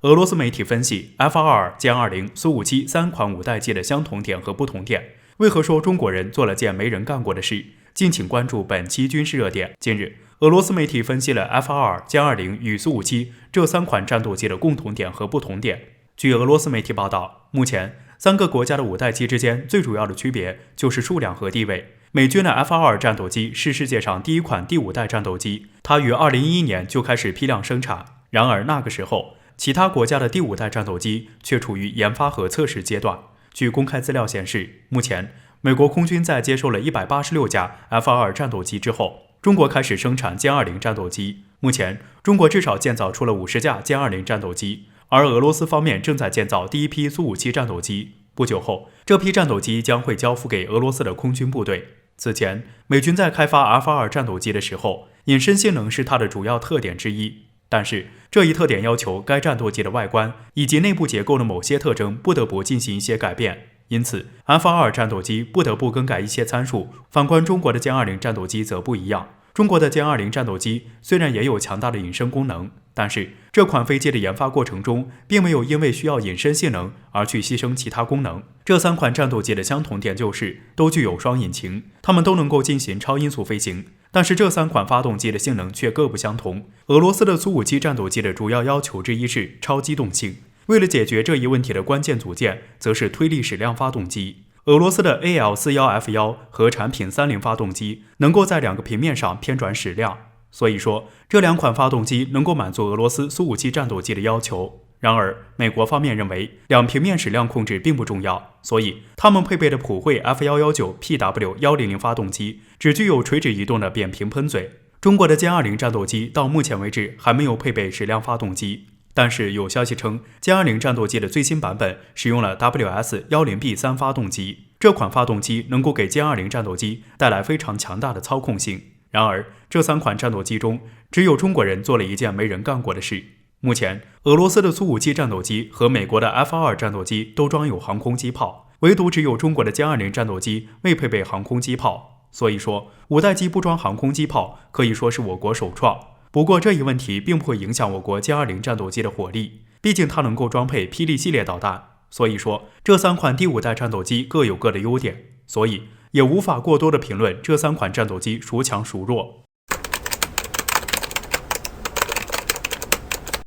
俄罗斯媒体分析 F-22、歼20、苏-57三款五代机的相同点和不同点。为何说中国人做了件没人干过的事？敬请关注本期军事热点。近日，俄罗斯媒体分析了 F-22、歼20与苏-57这三款战斗机的共同点和不同点。据俄罗斯媒体报道，目前三个国家的五代机之间最主要的区别就是数量和地位。美军的 F-22 战斗机是世界上第一款第五代战斗机，它于2011年就开始批量生产。然而那个时候，其他国家的第五代战斗机却处于研发和测试阶段。据公开资料显示，目前美国空军在接收了186架 F-22 战斗机之后，中国开始生产歼20战斗机。目前，中国至少建造出了50架歼20战斗机，而俄罗斯方面正在建造第一批苏-57战斗机。不久后，这批战斗机将会交付给俄罗斯的空军部队。此前，美军在开发 F-22 战斗机的时候，隐身性能是它的主要特点之一。但是，这一特点要求该战斗机的外观以及内部结构的某些特征不得不进行一些改变，因此 F-22 战斗机不得不更改一些参数。反观中国的歼20战斗机则不一样。中国的歼20战斗机虽然也有强大的隐身功能，但是这款飞机的研发过程中并没有因为需要隐身性能而去牺牲其他功能。这三款战斗机的相同点就是都具有双引擎，它们都能够进行超音速飞行，但是这三款发动机的性能却各不相同。俄罗斯的苏-57战斗机的主要要求之一是超机动性，为了解决这一问题的关键组件则是推力矢量发动机。俄罗斯的 AL41F1 和产品30发动机能够在两个平面上偏转矢量，所以说这两款发动机能够满足俄罗斯苏-57战斗机的要求。然而，美国方面认为两平面矢量控制并不重要，所以他们配备的普惠 F119PW100 发动机只具有垂直移动的扁平喷嘴。中国的歼20战斗机到目前为止还没有配备矢量发动机。但是有消息称，歼20战斗机的最新版本使用了 WS-10B3 发动机，这款发动机能够给歼20战斗机带来非常强大的操控性。然而，这三款战斗机中，只有中国人做了一件没人干过的事。目前，俄罗斯的苏-57战斗机和美国的 F-22 战斗机都装有航空机炮，唯独只有中国的歼20战斗机未配备航空机炮。所以说，五代机不装航空机炮可以说是我国首创。不过这一问题并不会影响我国歼20战斗机的火力，毕竟它能够装配霹雳系列导弹。所以说，这三款第五代战斗机各有各的优点，所以也无法过多的评论这三款战斗机孰强孰弱。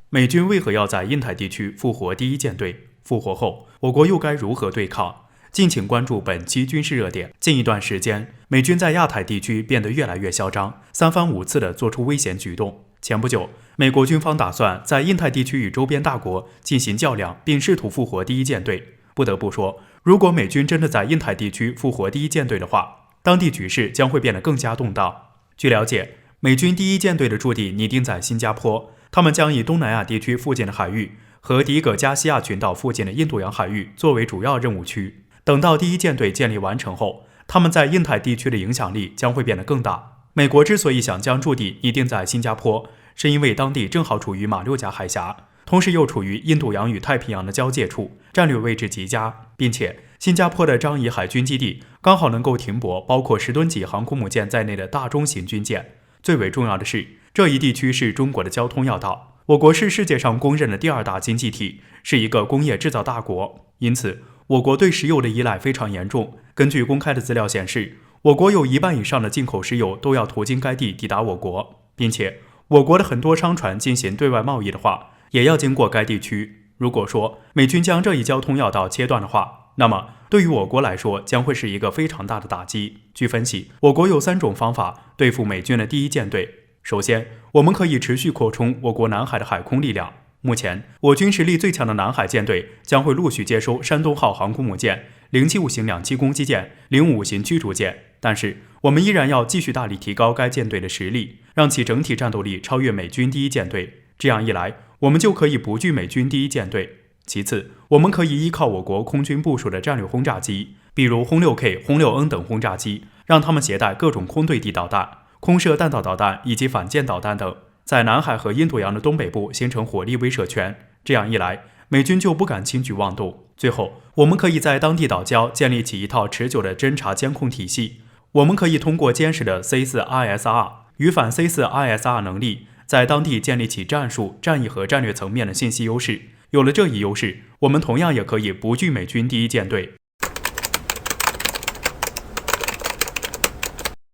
美军为何要在印太地区复活第一舰队？复活后，我国又该如何对抗？敬请关注本期军事热点。近一段时间，美军在亚太地区变得越来越嚣张，三番五次地做出危险举动。前不久，美国军方打算在印太地区与周边大国进行较量，并试图复活第一舰队。不得不说，如果美军真的在印太地区复活第一舰队的话，当地局势将会变得更加动荡。据了解，美军第一舰队的驻地拟定在新加坡，他们将以东南亚地区附近的海域和迪戈加西亚群岛附近的印度洋海域作为主要任务区。等到第一舰队建立完成后，他们在印太地区的影响力将会变得更大。美国之所以想将驻地拟定在新加坡，是因为当地正好处于马六甲海峡，同时又处于印度洋与太平洋的交界处，战略位置极佳，并且新加坡的樟宜海军基地刚好能够停泊包括10吨级航空母舰在内的大中型军舰。最为重要的是，这一地区是中国的交通要道，我国是世界上公认的第二大经济体，是一个工业制造大国，因此我国对石油的依赖非常严重。根据公开的资料显示，我国有1半以上的进口石油都要途经该地抵达我国，并且我国的很多商船进行对外贸易的话，也要经过该地区。如果说美军将这一交通要道切断的话，那么对于我国来说将会是一个非常大的打击。据分析，我国有3种方法对付美军的第一舰队。首先，我们可以持续扩充我国南海的海空力量。目前，我军实力最强的南海舰队将会陆续接收山东号航空母舰、075型两栖攻击舰、055型驱逐舰，但是我们依然要继续大力提高该舰队的实力，让其整体战斗力超越美军第一舰队。这样一来，我们就可以不惧美军第一舰队。其次，我们可以依靠我国空军部署的战略轰炸机，比如轰 6K、轰 6N 等轰炸机，让他们携带各种空对地导弹、空射弹道导弹以及反舰导弹等，在南海和印度洋的东北部形成火力威慑圈。这样一来，美军就不敢轻举妄动。最后，我们可以在当地岛礁建立起一套持久的侦察监控体系。我们可以通过坚实的 C4ISR 与反 C4ISR 能力，在当地建立起战术、战役和战略层面的信息优势，有了这一优势，我们同样也可以不惧美军第一舰队。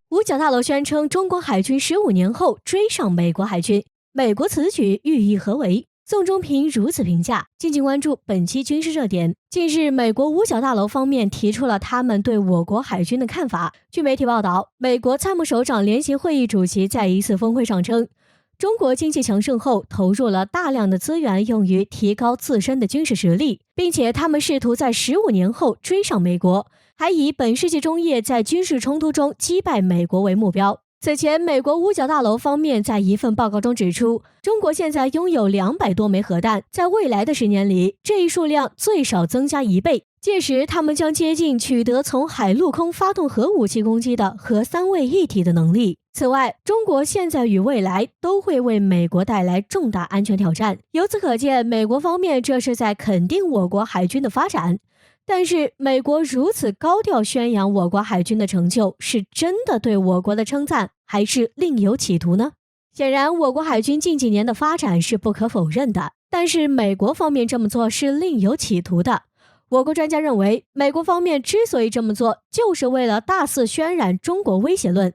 五角大楼宣称中国海军15年后追上美国海军，美国此举寓意何为？宋忠平如此评价。敬请关注本期军事热点。近日，美国五角大楼方面提出了他们对我国海军的看法。据媒体报道，美国参谋首长联席会议主席在一次峰会上称，中国经济强盛后投入了大量的资源用于提高自身的军事实力，并且他们试图在15年后追上美国，还以本世纪中叶在军事冲突中击败美国为目标。此前，美国五角大楼方面在一份报告中指出，中国现在拥有200多枚核弹，在未来的10年里，这一数量最少增加1倍，届时他们将接近取得从海陆空发动核武器攻击的核三位一体的能力。此外，中国现在与未来都会为美国带来重大安全挑战，由此可见，美国方面这是在肯定我国海军的发展。但是，美国如此高调宣扬我国海军的成就，是真的对我国的称赞，还是另有企图呢？显然，我国海军近几年的发展是不可否认的，但是美国方面这么做是另有企图的。我国专家认为，美国方面之所以这么做，就是为了大肆渲染中国威胁论。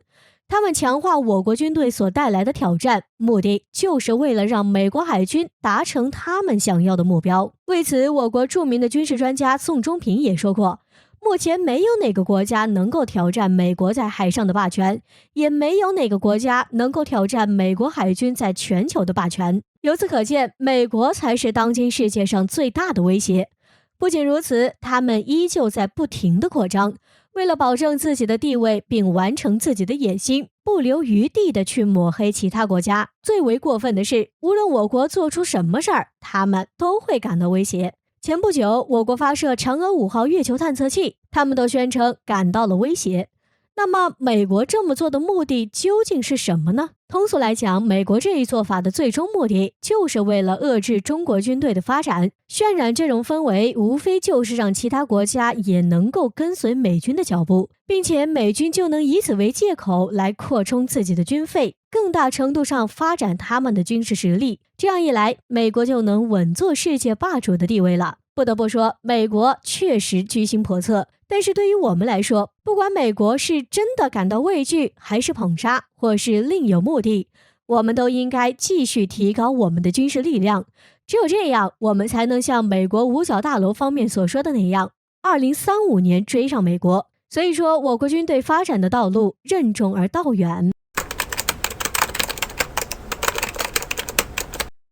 他们强化我国军队所带来的挑战，目的就是为了让美国海军达成他们想要的目标。为此，我国著名的军事专家宋忠平也说过，目前没有哪个国家能够挑战美国在海上的霸权，也没有哪个国家能够挑战美国海军在全球的霸权。由此可见，美国才是当今世界上最大的威胁。不仅如此，他们依旧在不停地扩张。为了保证自己的地位并完成自己的野心，不留余地的去抹黑其他国家。最为过分的是，无论我国做出什么事儿，他们都会感到威胁。前不久，我国发射嫦娥5号月球探测器，他们都宣称感到了威胁。那么，美国这么做的目的究竟是什么呢？通俗来讲，美国这一做法的最终目的，就是为了遏制中国军队的发展，渲染这种氛围，无非就是让其他国家也能够跟随美军的脚步，并且美军就能以此为借口来扩充自己的军费，更大程度上发展他们的军事实力。这样一来，美国就能稳坐世界霸主的地位了。不得不说，美国确实居心叵测。但是对于我们来说，不管美国是真的感到畏惧，还是捧杀，或是另有目的，我们都应该继续提高我们的军事力量。只有这样，我们才能像美国五角大楼方面所说的那样，2035年追上美国。所以说，我国军队发展的道路任重而道远。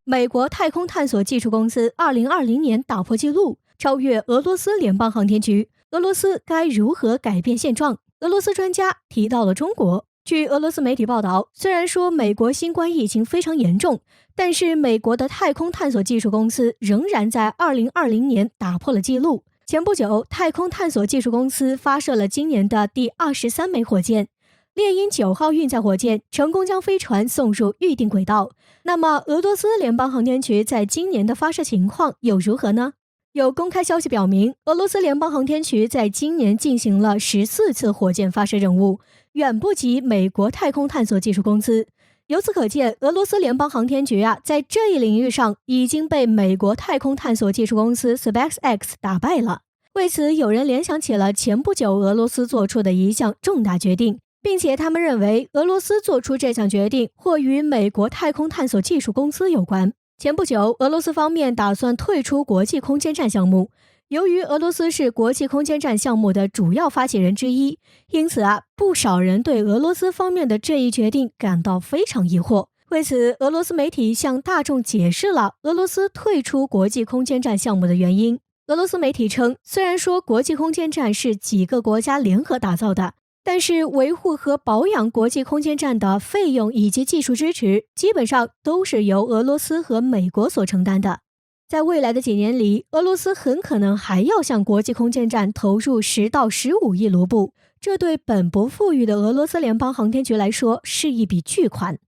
美国太空探索技术公司2020年打破纪录，超越俄罗斯联邦航天局。俄罗斯该如何改变现状？俄罗斯专家提到了中国。据俄罗斯媒体报道，虽然说美国新冠疫情非常严重，但是美国的太空探索技术公司仍然在2020年打破了纪录。前不久，太空探索技术公司发射了今年的第23枚火箭，猎鹰9号运载火箭成功将飞船送入预定轨道。那么，俄罗斯联邦航天局在今年的发射情况又如何呢？有公开消息表明，俄罗斯联邦航天局在今年进行了14次火箭发射任务，远不及美国太空探索技术公司。由此可见，俄罗斯联邦航天局在这一领域上已经被美国太空探索技术公司 SpaceX 打败了。为此，有人联想起了前不久俄罗斯做出的一项重大决定，并且他们认为俄罗斯做出这项决定或与美国太空探索技术公司有关。前不久，俄罗斯方面打算退出国际空间站项目。由于俄罗斯是国际空间站项目的主要发起人之一，因此不少人对俄罗斯方面的这一决定感到非常疑惑。为此，俄罗斯媒体向大众解释了俄罗斯退出国际空间站项目的原因。俄罗斯媒体称，虽然说国际空间站是几个国家联合打造的，但是维护和保养国际空间站的费用以及技术支持，基本上都是由俄罗斯和美国所承担的。在未来的几年里，俄罗斯很可能还要向国际空间站投入10到15亿卢布，这对本不富裕的俄罗斯联邦航天局来说是一笔巨款。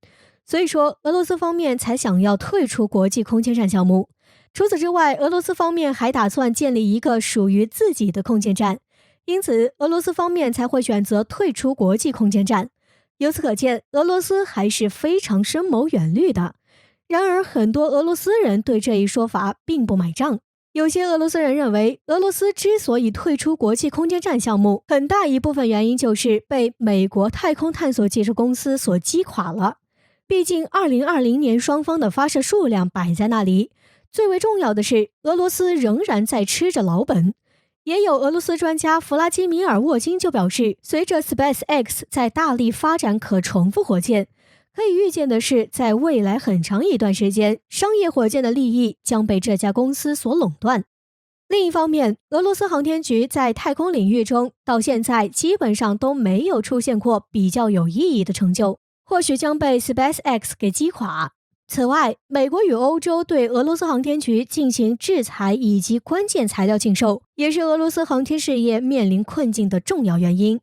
所以说，俄罗斯方面才想要退出国际空间站项目。除此之外，俄罗斯方面还打算建立一个属于自己的空间站。因此，俄罗斯方面才会选择退出国际空间站。由此可见，俄罗斯还是非常深谋远虑的。然而，很多俄罗斯人对这一说法并不买账。有些俄罗斯人认为，俄罗斯之所以退出国际空间站项目，很大一部分原因就是被美国太空探索技术公司所击垮了。毕竟2020年双方的发射数量摆在那里，最为重要的是，俄罗斯仍然在吃着老本。也有俄罗斯专家弗拉基米尔·沃金就表示，随着 SpaceX 在大力发展可重复火箭，可以预见的是，在未来很长一段时间，商业火箭的利益将被这家公司所垄断。另一方面，俄罗斯航天局在太空领域中到现在基本上都没有出现过比较有意义的成就，或许将被 SpaceX 给击垮。此外，美国与欧洲对俄罗斯航天局进行制裁以及关键材料禁售，也是俄罗斯航天事业面临困境的重要原因。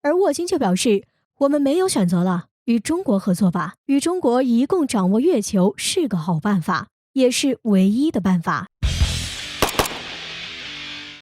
而沃金就表示，我们没有选择了，与中国合作吧，与中国一共掌握月球是个好办法，也是唯一的办法。